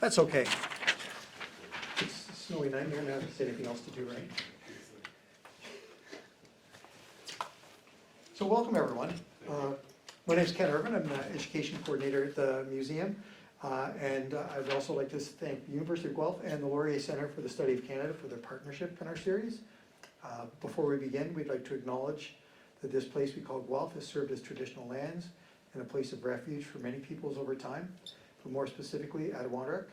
That's okay. It's a snowy night, and you're going to have to say anything else to do, right? So welcome, everyone. My name is Ken Irvin. I'm the education coordinator at the museum. And I'd also like to thank the University of Guelph and the Laurier Centre for the Study of Canada for their partnership in our series. Before we begin, we'd like to acknowledge that this place we call Guelph has served as traditional lands and a place of refuge for many peoples over time, but more specifically Adirondack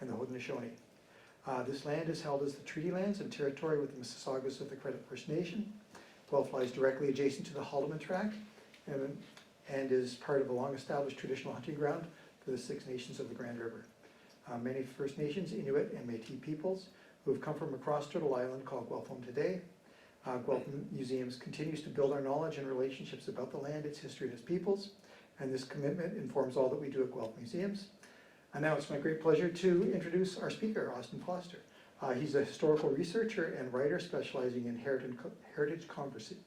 and the Haudenosaunee. This land is held as the treaty lands and territory with the Mississaugas of the Credit First Nation. Guelph lies directly adjacent to the Haldimand Tract and is part of a long-established traditional hunting ground for the Six Nations of the Grand River. Many First Nations, Inuit, and Métis peoples who have come from across Turtle Island call Guelph home today. Guelph Museums continues to build our knowledge and relationships about the land, its history, and its peoples, and this commitment informs all that we do at Guelph Museums. And now it's my great pleasure to introduce our speaker, Austin Foster. He's a historical researcher and writer specializing in heritage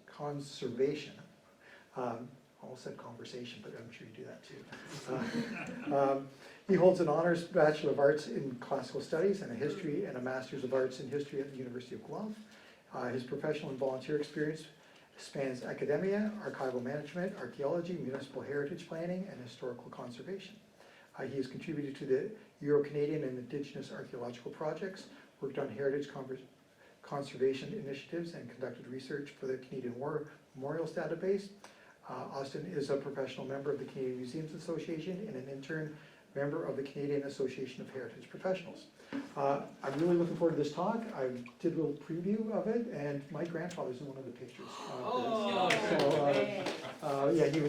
conservation. Almost said conversation, but I'm sure you do that too. He holds an honors Bachelor of Arts in Classical Studies and a history and a Master's of Arts in History at the University of Guelph. His professional and volunteer experience spans academia, archival management, archaeology, municipal heritage planning, and historical conservation. He has contributed to the Euro-Canadian and Indigenous archaeological projects, worked on heritage conservation initiatives, and conducted research for the Canadian War Memorials Database. Austin is a professional member of the Canadian Museums Association and an intern member of the Canadian Association of Heritage Professionals. I'm really looking forward to this talk. I did a little preview of it, and my grandfather's in one of the pictures. Yeah, he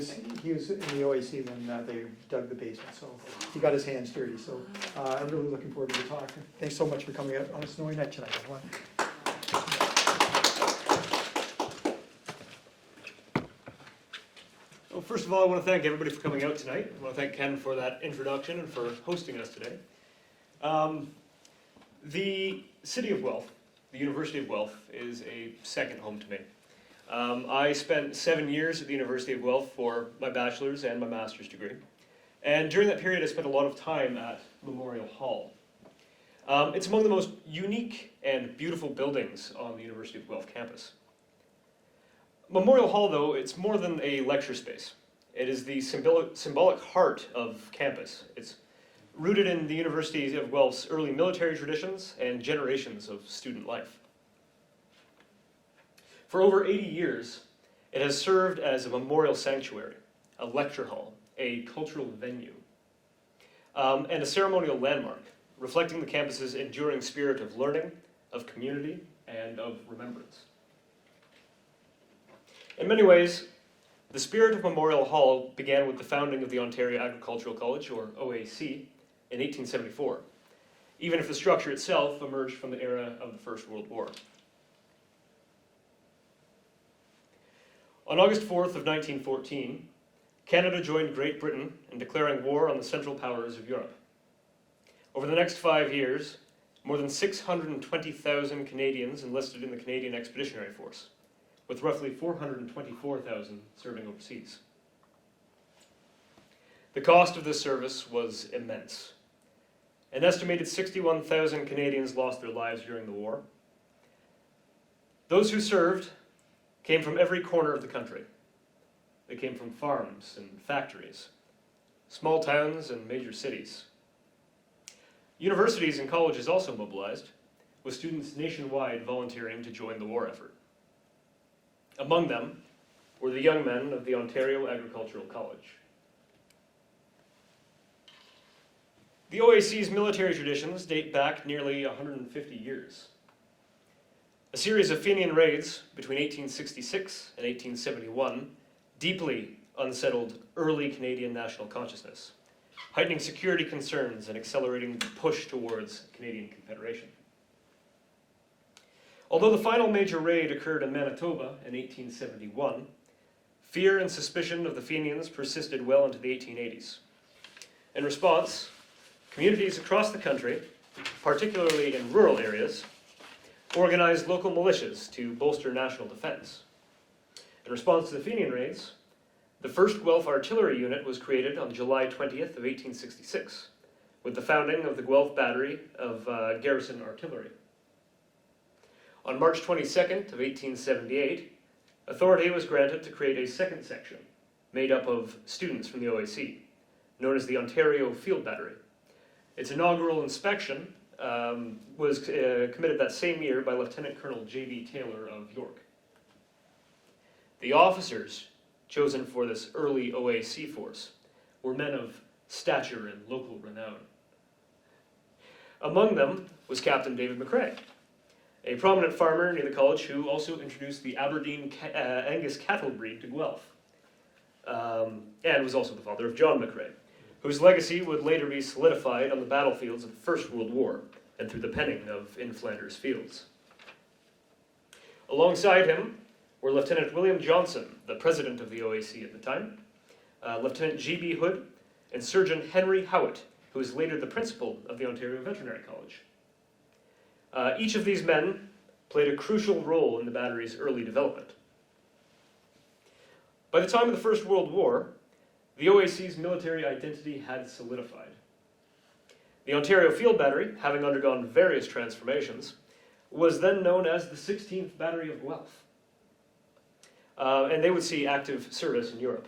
was in the OAC when they dug the basement, so he got his hands dirty. So I'm really looking forward to the talk. Thanks so much for coming out on a snowy night tonight, everyone. Well, first of all, I want to thank everybody for coming out tonight. I want to thank Ken for that introduction and for hosting us today. The City of Guelph, the University of Guelph, is a second home to me. I spent 7 years at the University of Guelph for my bachelor's and my master's degree. And during that period, I spent a lot of time at Memorial Hall. It's among the most unique and beautiful buildings on the University of Guelph campus. Memorial Hall, though, it's more than a lecture space. It is the symbolic heart of campus. It's rooted in the University of Guelph's early military traditions and generations of student life. For over 80 years, it has served as a memorial sanctuary, a lecture hall, a cultural venue, and a ceremonial landmark, reflecting the campus's enduring spirit of learning, of community, and of remembrance. In many ways, the spirit of Memorial Hall began with the founding of the Ontario Agricultural College, or OAC, in 1874, even if the structure itself emerged from the era of the First World War. On August 4th of 1914, Canada joined Great Britain in declaring war on the Central Powers of Europe. Over the next 5 years, more than 620,000 Canadians enlisted in the Canadian Expeditionary Force, with roughly 424,000 serving overseas. The cost of this service was immense. An estimated 61,000 Canadians lost their lives during the war. Those who served came from every corner of the country. They came from farms and factories, small towns and major cities. Universities and colleges also mobilized, with students nationwide volunteering to join the war effort. Among them were the young men of the Ontario Agricultural College. The OAC's military traditions date back nearly 150 years. A series of Fenian raids between 1866 and 1871 deeply unsettled early Canadian national consciousness, heightening security concerns and accelerating the push towards Canadian Confederation. Although the final major raid occurred in Manitoba in 1871, fear and suspicion of the Fenians persisted well into the 1880s. In response, communities across the country, particularly in rural areas, organized local militias to bolster national defense. In response to the Fenian raids, the 1st Guelph Artillery Unit was created on July 20th of 1866, with the founding of the Guelph Battery of Garrison Artillery. On March 22nd of 1878, authority was granted to create a second section made up of students from the OAC, known as the Ontario Field Battery. Its inaugural inspection was committed that same year by Lieutenant Colonel J.B. Taylor of York. The officers chosen for this early OAC force were men of stature and local renown. Among them was Captain David McRae, a prominent farmer near the college who also introduced the Aberdeen Angus cattle breed to Guelph, and was also the father of John McRae, whose legacy would later be solidified on the battlefields of the First World War and through the penning of In Flanders Fields. Alongside him were Lieutenant William Johnson, the president of the OAC at the time, Lieutenant G.B. Hood, and Surgeon Henry Howitt, who was later the principal of the Ontario Veterinary College. Each of these men played a crucial role in the battery's early development. By the time of the First World War, the OAC's military identity had solidified. The Ontario Field Battery, having undergone various transformations, was then known as the 16th Battery of Guelph. And they would see active service in Europe.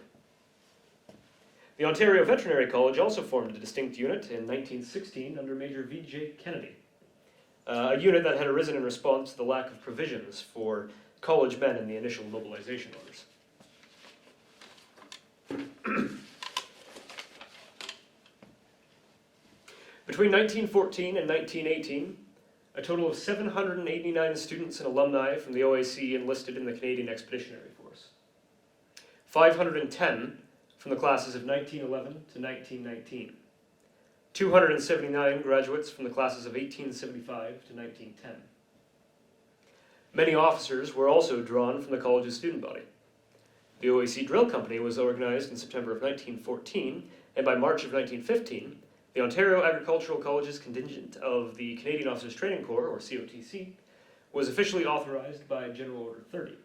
The Ontario Veterinary College also formed a distinct unit in 1916 under Major V.J. Kennedy, a unit that had arisen in response to the lack of provisions for college men in the initial mobilization orders. Between 1914 and 1918, a total of 789 students and alumni from the OAC enlisted in the Canadian Expeditionary Force. 510 from the classes of 1911 to 1919. 279 graduates from the classes of 1875 to 1910. Many officers were also drawn from the college's student body. The OAC Drill Company was organized in September of 1914, and by March of 1915, the Ontario Agricultural College's contingent of the Canadian Officers Training Corps, or COTC, was officially authorized by General Order 30.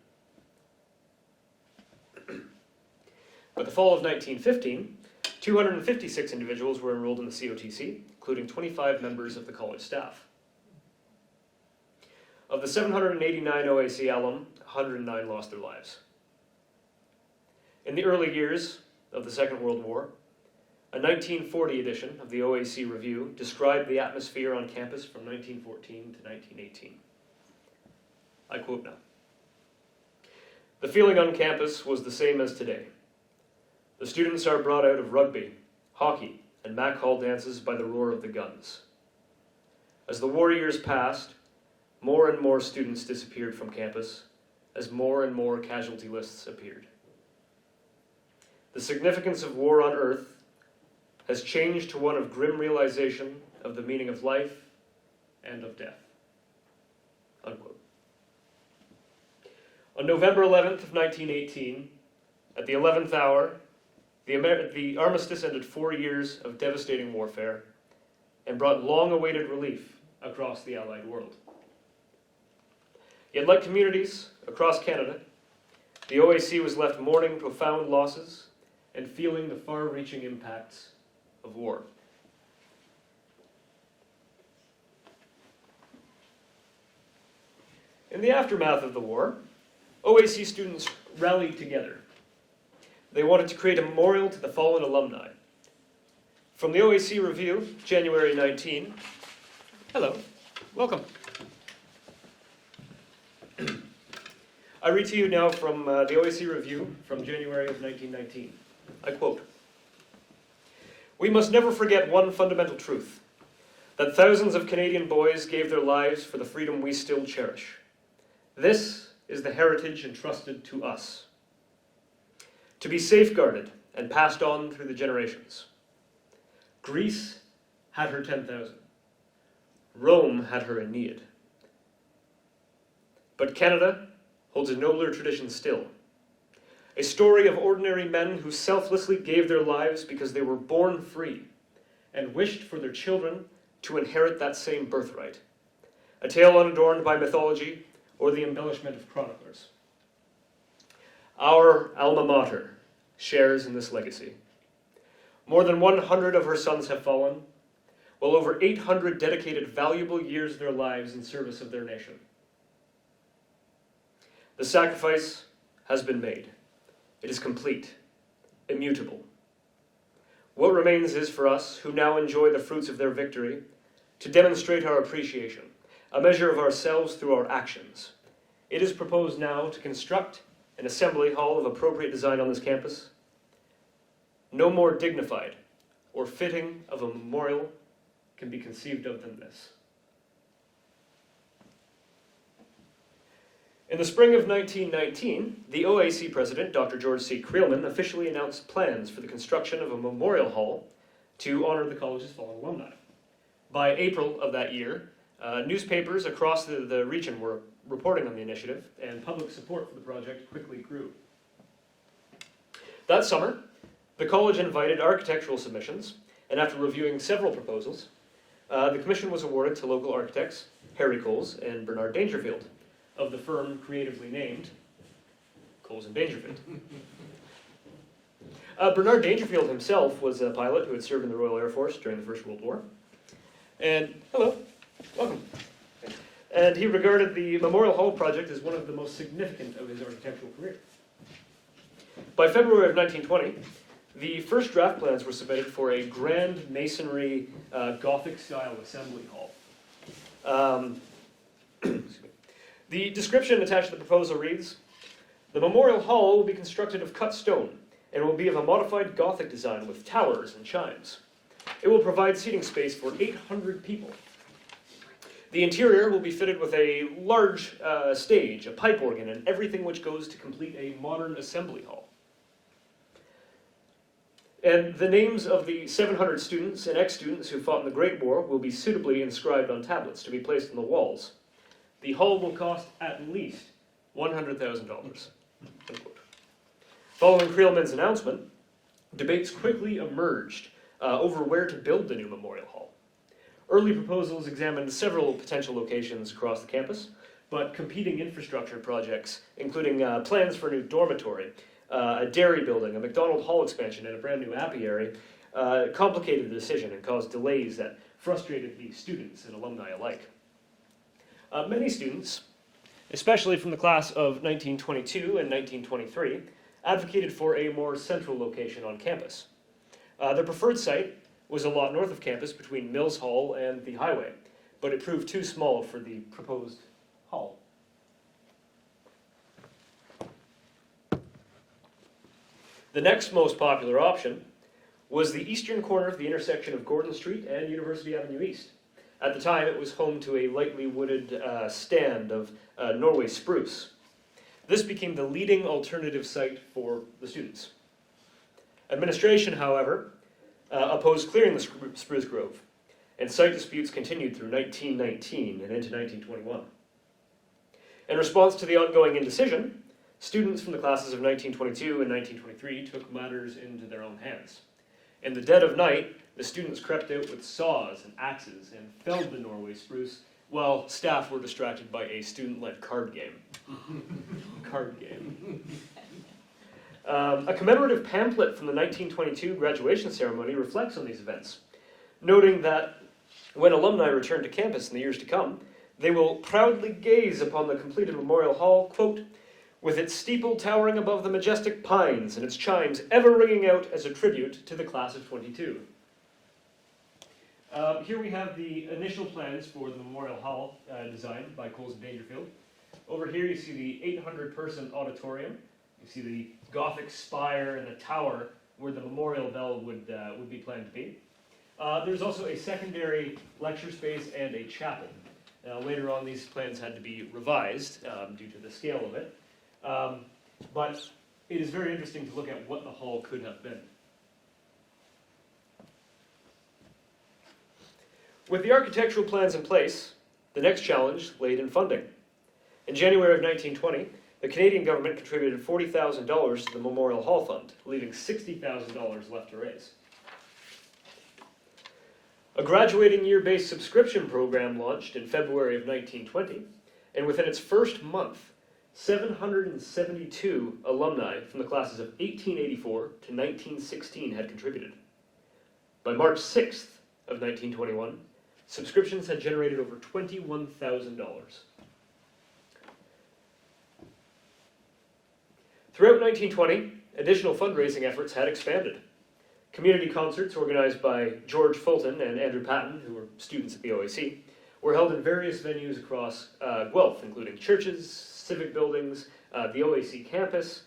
By the fall of 1915, 256 individuals were enrolled in the COTC, including 25 members of the college staff. Of the 789 OAC alum, 109 lost their lives. In the early years of the Second World War, a 1940 edition of the OAC Review described the atmosphere on campus from 1914 to 1918. I quote now. "The feeling on campus was the same as today. The students are brought out of rugby, hockey, and Mac Hall dances by the roar of the guns. As the war years passed, more and more students disappeared from campus as more and more casualty lists appeared. The significance of war on Earth has changed to one of grim realization of the meaning of life and of death." Unquote. On November 11th of 1918, at the 11th hour, the armistice ended 4 years of devastating warfare and brought long-awaited relief across the Allied world. Yet, like communities across Canada, the OAC was left mourning profound losses and feeling the far-reaching impacts of war. In the aftermath of the war, OAC students rallied together. They wanted to create a memorial to the fallen alumni. From the OAC Review, January 19, hello, welcome. I read to you now from the OAC Review from January of 1919. I quote, "We must never forget one fundamental truth, that thousands of Canadian boys gave their lives for the freedom we still cherish. This is the heritage entrusted to us, to be safeguarded and passed on through the generations. Greece had her 10,000. Rome had her Aeneid. But Canada holds a nobler tradition still. A story of ordinary men who selflessly gave their lives because they were born free and wished for their children to inherit that same birthright. A tale unadorned by mythology or the embellishment of chroniclers. Our alma mater shares in this legacy. More than 100 of her sons have fallen. while over 800 dedicated valuable years of their lives in service of their nation. The sacrifice has been made. It is complete, immutable. What remains is for us, who now enjoy the fruits of their victory, to demonstrate our appreciation, a measure of ourselves through our actions. It is proposed now to construct an assembly hall of appropriate design on this campus. No more dignified or fitting of a memorial can be conceived of than this. In the spring of 1919, the OAC president, Dr. George C. Creelman, officially announced plans for the construction of a memorial hall to honor the college's fallen alumni. By April of that year, newspapers across the region were reporting on the initiative, and public support for the project quickly grew. That summer, the college invited architectural submissions, and after reviewing several proposals, the commission was awarded to local architects Harry Coles and Bernard Dangerfield, of the firm creatively named Coles and Dangerfield. Bernard Dangerfield himself was a pilot who had served in the Royal Air Force during the First World War. And, hello, welcome. And he regarded the Memorial Hall project as one of the most significant of his architectural career. By February of 1920, the first draft plans were submitted for a grand masonry Gothic-style assembly hall. The description attached to the proposal reads, "The Memorial Hall will be constructed of cut stone and will be of a modified Gothic design with towers and chimes. It will provide seating space for 800 people. The interior will be fitted with a large stage, a pipe organ, and everything which goes to complete a modern assembly hall. And the names of the 700 students and ex-students who fought in the Great War will be suitably inscribed on tablets to be placed on the walls. The hall will cost at least $100,000. Following Creelman's announcement, debates quickly emerged over where to build the new memorial hall. Early proposals examined several potential locations across the campus, but competing infrastructure projects, including plans for a new dormitory, a dairy building, a McDonald Hall expansion, and a brand new apiary, complicated the decision and caused delays that frustrated the students and alumni alike. Many students, especially from the class of 1922 and 1923, advocated for a more central location on campus. Their preferred site was a lot north of campus between Mills Hall and the highway, but it proved too small for the proposed hall. The next most popular option was the eastern corner of the intersection of Gordon Street and University Avenue East. At the time, it was home to a lightly wooded stand of Norway spruce. This became the leading alternative site for the students. Administration, however, opposed clearing the spruce grove, and site disputes continued through 1919 and into 1921. In response to the ongoing indecision, students from the classes of 1922 and 1923 took matters into their own hands. In the dead of night, the students crept out with saws and axes and felled the Norway spruce, while staff were distracted by a student-led card game. A commemorative pamphlet from the 1922 graduation ceremony reflects on these events, noting that when alumni return to campus in the years to come, they will proudly gaze upon the completed Memorial Hall, quote, with its steeple towering above the majestic pines and its chimes ever ringing out as a tribute to the class of 22. Here we have the initial plans for the Memorial Hall designed by Coles and Dangerfield. Over here you see the 800-person auditorium. You see the Gothic spire and the tower where the memorial bell would be planned to be. There's also a secondary lecture space and a chapel. Later on, these plans had to be revised due to the scale of it. But it is very interesting to look at what the hall could have been. With the architectural plans in place, the next challenge laid in funding. In January of 1920, the Canadian government contributed $40,000 to the Memorial Hall Fund, leaving $60,000 left to raise. A graduating year-based subscription program launched in February of 1920, and within its first month, 772 alumni from the classes of 1884 to 1916 had contributed. By March 6th, of 1921, subscriptions had generated over $21,000. Throughout 1920, additional fundraising efforts had expanded. Community concerts organized by George Fulton and Andrew Patton, who were students at the OAC, were held in various venues across Guelph, including churches, civic buildings, the OAC campus.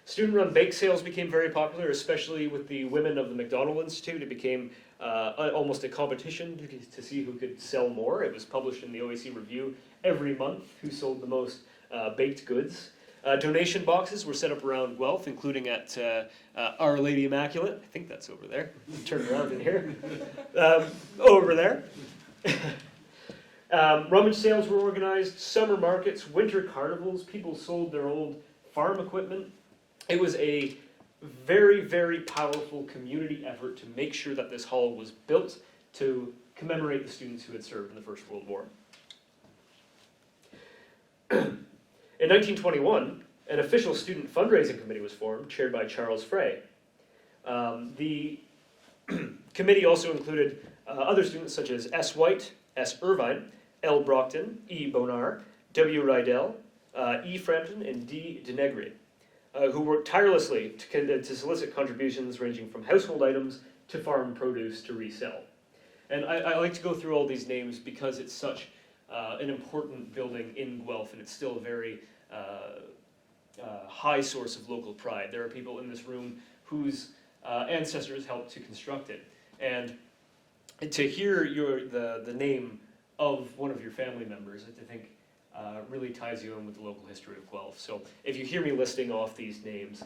Student-run bake sales became very popular, especially with the women of the MacDonald Institute. It became almost a competition to see who could sell more. It was published in the OAC Review every month, who sold the most baked goods. Donation boxes were set up around Guelph, including at Our Lady Immaculate. I think that's over there. Turn around in here. Over there. Rummage sales were organized, summer markets, winter carnivals. People sold their old farm equipment. It was a very, very powerful community effort to make sure that this hall was built to commemorate the students who had served in the First World War. In 1921, an official student fundraising committee was formed, chaired by Charles Frey. The committee also included other students such as S. White, S. Irvine, L. Brockton, E. Bonar, W. Rydell, E. Frampton, and D. Denegre, who worked tirelessly to solicit contributions ranging from household items to farm produce to resell. And I like to go through all these names because it's such an important building in Guelph, and it's still a very high source of local pride. There are people in this room whose ancestors helped to construct it. And to hear the name of one of your family members, I think really ties you in with the local history of Guelph. So if you hear me listing off these names,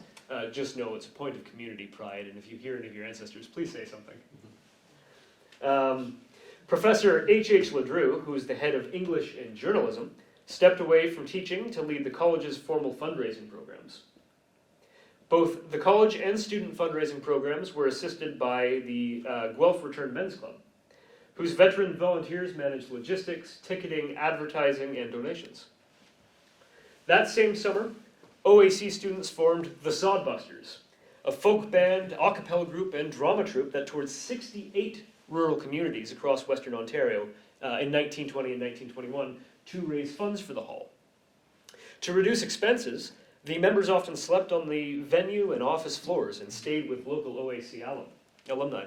just know it's a point of community pride, and if you hear any of your ancestors, please say something. Professor H.H. Ledru, who is the head of English and Journalism, stepped away from teaching to lead the college's formal fundraising programs. Both the college and student fundraising programs were assisted by the Guelph Returned Men's Club, whose veteran volunteers managed logistics, ticketing, advertising, and donations. That same summer, OAC students formed the Sodbusters, a folk band, a cappella group, and drama troupe that toured 68 rural communities across Western Ontario in 1920 and 1921 to raise funds for the hall. To reduce expenses, the members often slept on the venue and office floors and stayed with local OAC alumni.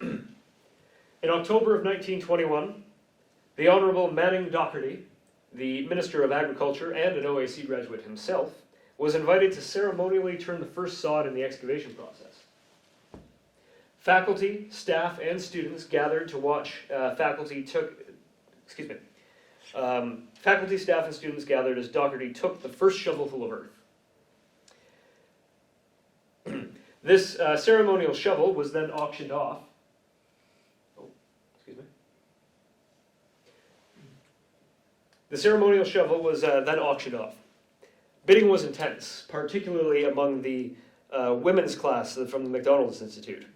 In October of 1921, the Honourable Manning Docherty, the Minister of Agriculture and an OAC graduate himself, was invited to ceremonially turn the first sod in the excavation process. Faculty, staff, and students gathered to watch faculty, staff, and students gathered as Docherty took the first shovelful of earth. This ceremonial shovel was then auctioned off. The ceremonial shovel was then auctioned off. Bidding was intense, particularly among the women's class from the MacDonald Institute.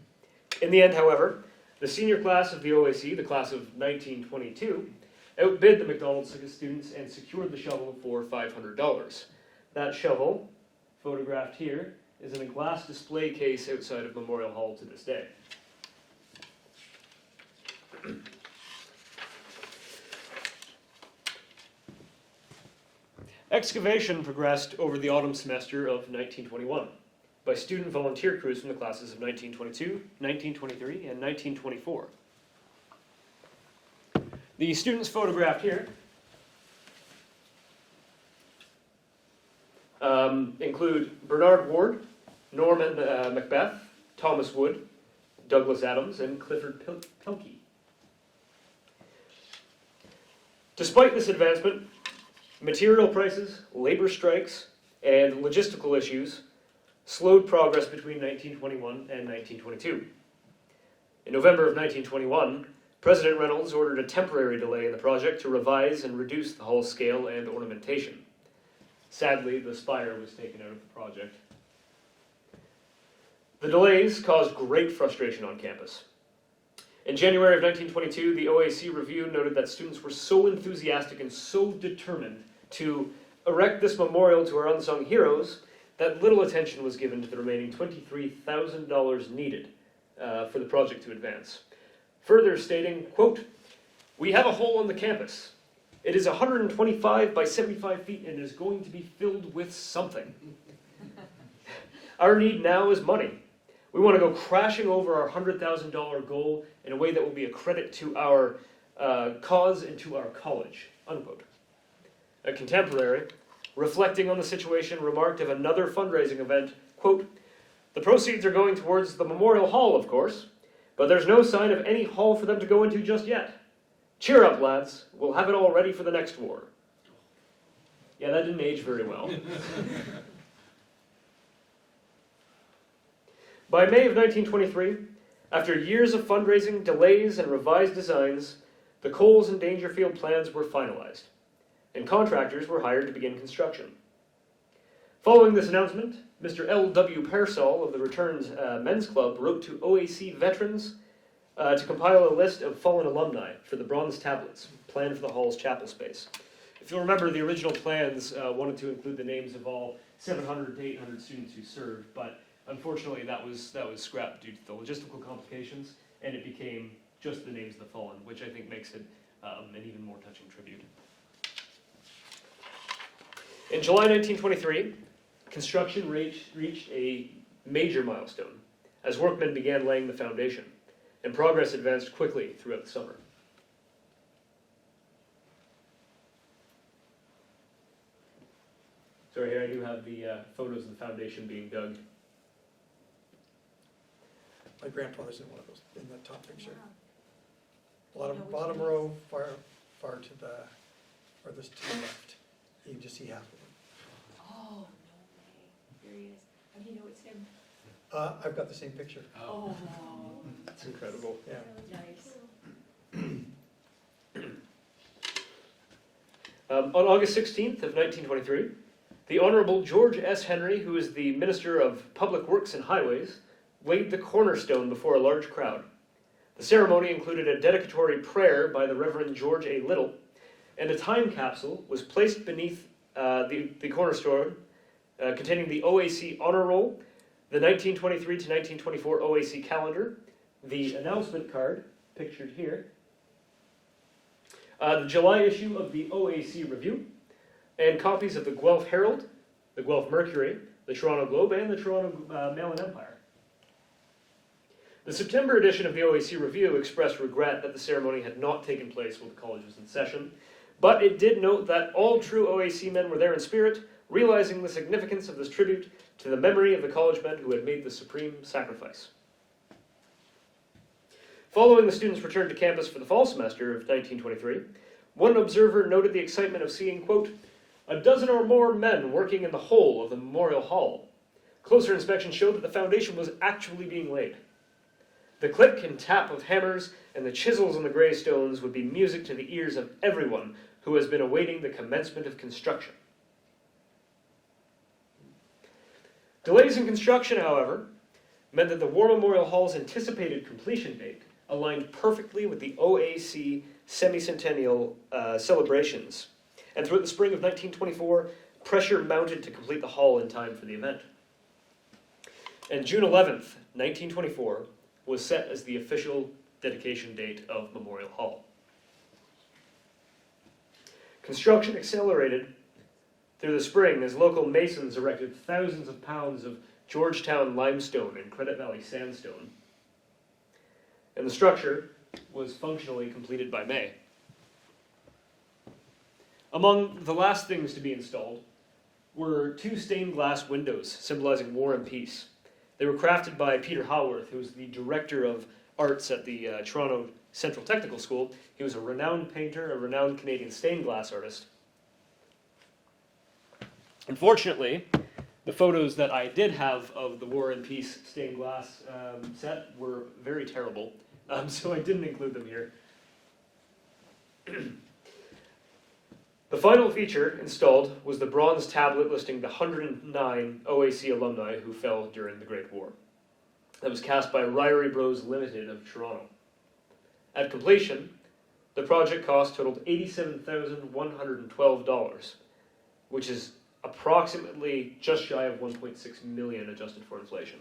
In the end, however, the senior class of the OAC, the class of 1922, outbid the MacDonald students and secured the shovel for $500. That shovel, photographed here, is in a glass display case outside of Memorial Hall to this day. Excavation progressed over the autumn semester of 1921 by student volunteer crews from the classes of 1922, 1923, and 1924. The students photographed here include Bernard Ward, Norman Macbeth, Thomas Wood, Douglas Adams, and Clifford Pilkey. Despite this advancement, material prices, labor strikes, and logistical issues slowed progress between 1921 and 1922. In November of 1921, President Reynolds ordered a temporary delay in the project to revise and reduce the hall's scale and ornamentation. Sadly, the spire was taken out of the project. The delays caused great frustration on campus. In January of 1922, the OAC Review noted that students were so enthusiastic and so determined to erect this memorial to our unsung heroes that little attention was given to the remaining $23,000 needed for the project to advance. Further stating, quote, "We have a hole on the campus. It is 125 by 75 feet and is going to be filled with something. Our need now is money. We want to go crashing over our $100,000 goal in a way that will be a credit to our cause and to our college," unquote. A contemporary, reflecting on the situation, remarked of another fundraising event, quote, "The proceeds are going towards the Memorial Hall, of course, but there's no sign of any hall for them to go into just yet. Cheer up, lads. We'll have it all ready for the next war." Yeah, that didn't age very well. By May of 1923, after years of fundraising, delays, and revised designs, the Coles and Dangerfield plans were finalized, and contractors were hired to begin construction. Following this announcement, Mr. L.W. Pearsall of the Returns Men's Club wrote to OAC veterans to compile a list of fallen alumni for the bronze tablets planned for the hall's chapel space. If you'll remember, the original plans wanted to include the names of all 700 to 800 students who served, but unfortunately that was scrapped due to the logistical complications, and it became just the names of the fallen, which I think makes it an even more touching tribute. In July 1923, construction reached a major milestone as workmen began laying the foundation, and progress advanced quickly throughout the summer. Sorry, here I do have the photos of the foundation being dug. My grandfather's in one of those, in the top picture. Bottom row, far to the, furthest to the left. You can just see half of it. Oh, no way. Here he is. How do you know it's him? I've got the same picture. Oh. That's incredible. Yeah. Nice. On August 16th of 1923, the Honorable George S. Henry, who is the Minister of Public Works and Highways, laid the cornerstone before a large crowd. The ceremony included a dedicatory prayer by the Reverend George A. Little, and a time capsule was placed beneath the cornerstone containing the OAC Honor Roll, the 1923 to 1924 OAC calendar, the announcement card, pictured here, the July issue of the OAC Review, and copies of the Guelph Herald, the Guelph Mercury, the Toronto Globe, and the Toronto Mail and Empire. The September edition of the OAC Review expressed regret that the ceremony had not taken place while the college was in session, but it did note that all true OAC men were there in spirit, realizing the significance of this tribute to the memory of the college men who had made the supreme sacrifice. Following the students' return to campus for the fall semester of 1923, one observer noted the excitement of seeing, quote, "a dozen or more men working in the whole of the Memorial Hall. Closer inspection showed that the foundation was actually being laid. The click and tap of hammers and the chisels on the grey stones would be music to the ears of everyone who has been awaiting the commencement of construction." Delays in construction, however, meant that the War Memorial Hall's anticipated completion date aligned perfectly with the OAC semi-centennial celebrations, and throughout the spring of 1924, pressure mounted to complete the hall in time for the event. And June 11th, 1924, was set as the official dedication date of Memorial Hall. Construction accelerated through the spring as local masons erected thousands of pounds of Georgetown limestone and Credit Valley sandstone, and the structure was functionally completed by May. Among the last things to be installed were two stained glass windows symbolizing war and peace. They were crafted by Peter Haworth, who was the director of arts at the Toronto Central Technical School. He was a renowned painter, a renowned Canadian stained glass artist. Unfortunately, the photos that I did have of the War and Peace stained glass set were very terrible, so I didn't include them here. The final feature installed was the bronze tablet listing the 109 OAC alumni who fell during the Great War. That was cast by Ryrie Bros Limited of Toronto. At completion, the project cost totaled $87,112, which is approximately just shy of 1.6 million adjusted for inflation.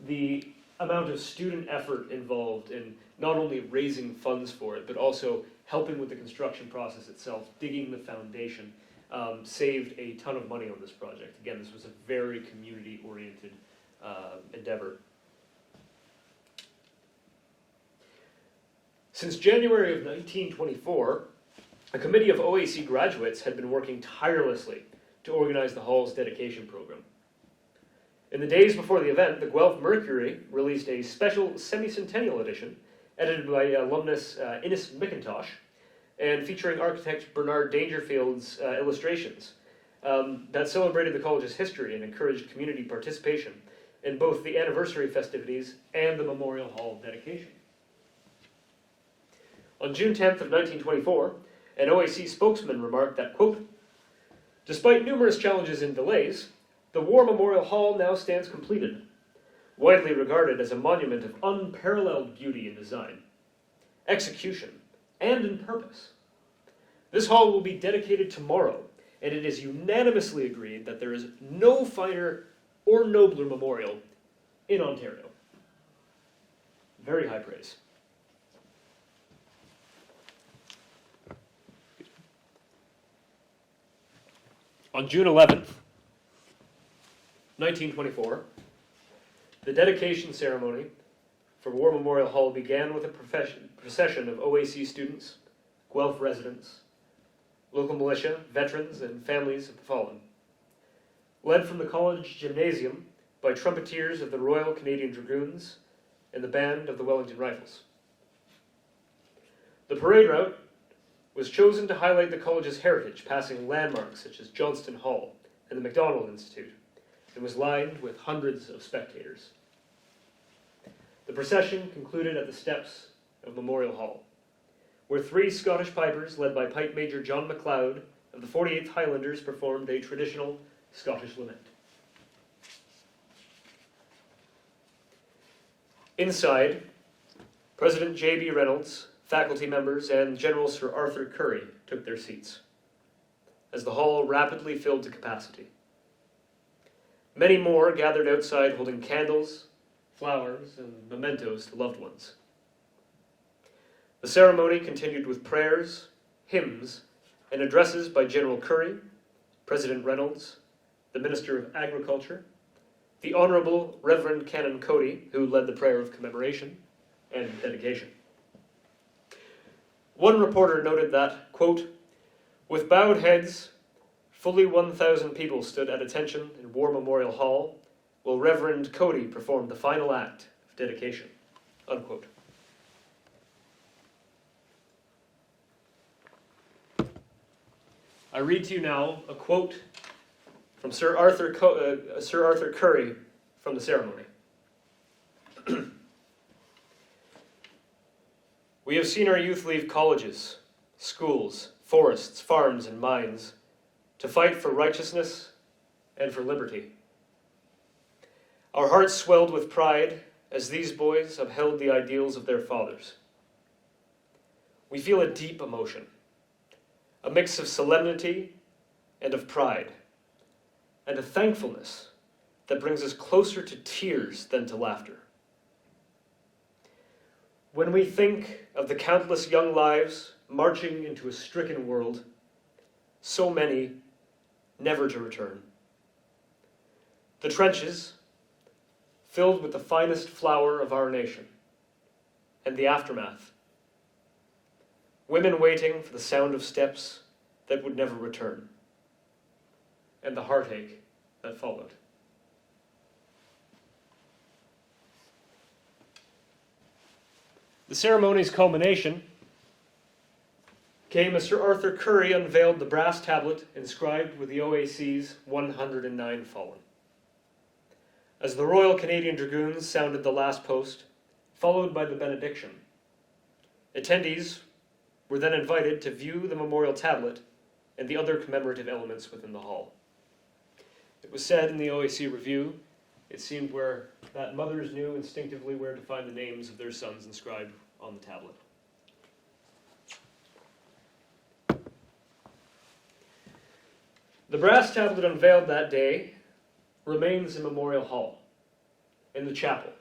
The amount of student effort involved in not only raising funds for it, but also helping with the construction process itself, digging the foundation, saved a ton of money on this project. Again, this was a very community-oriented endeavor. Since January of 1924, a committee of OAC graduates had been working tirelessly to organize the hall's dedication program. In the days before the event, the Guelph Mercury released a special semi-centennial edition, edited by alumnus Innes McIntosh, and featuring architect Bernard Dangerfield's illustrations, that celebrated the college's history and encouraged community participation in both the anniversary festivities and the Memorial Hall dedication. On June 10th of 1924, an OAC spokesman remarked that, quote, "Despite numerous challenges and delays, the War Memorial Hall now stands completed, widely regarded as a monument of unparalleled beauty in design, execution, and in purpose. This hall will be dedicated tomorrow, and it is unanimously agreed that there is no finer or nobler memorial in Ontario." Very high praise. On June 11th, 1924, the dedication ceremony for War Memorial Hall began with a procession of OAC students, Guelph residents, local militia, veterans, and families of the fallen. Led from the college gymnasium by trumpeteers of the Royal Canadian Dragoons and the band of the Wellington Rifles. The parade route was chosen to highlight the college's heritage, passing landmarks such as Johnston Hall and the Macdonald Institute, and was lined with hundreds of spectators. The procession concluded at the steps of Memorial Hall, where 3 Scottish pipers, led by Pipe Major John MacLeod of the 48th Highlanders, performed a traditional Scottish lament. Inside, President J.B. Reynolds, faculty members, and General Sir Arthur Currie took their seats, as the hall rapidly filled to capacity. Many more gathered outside holding candles, flowers, and mementos to loved ones. The ceremony continued with prayers, hymns, and addresses by General Currie, President Reynolds, the Minister of Agriculture, the Honourable Reverend Canon Cody, who led the prayer of commemoration and dedication. One reporter noted that, quote, "With bowed heads, fully 1,000 people stood at attention in War Memorial Hall while Reverend Cody performed the final act of dedication," unquote. I read to you now a quote from Sir Arthur Currie from the ceremony. "We have seen our youth leave colleges, schools, forests, farms, and mines to fight for righteousness and for liberty. Our hearts swelled with pride as these boys upheld the ideals of their fathers. We feel a deep emotion, a mix of solemnity and of pride, and a thankfulness that brings us closer to tears than to laughter. When we think of the countless young lives marching into a stricken world, so many never to return. The trenches, filled with the finest flower of our nation, and the aftermath. Women waiting for the sound of steps that would never return, and the heartache that followed." The ceremony's culmination came as Sir Arthur Currie unveiled the brass tablet inscribed with the OAC's 109 fallen. As the Royal Canadian Dragoons sounded the last post, followed by the benediction, attendees were then invited to view the memorial tablet and the other commemorative elements within the hall. It was said in the OAC review, it seemed where that mothers knew instinctively where to find the names of their sons inscribed on the tablet. The brass tablet unveiled that day remains in Memorial Hall, in the chapel.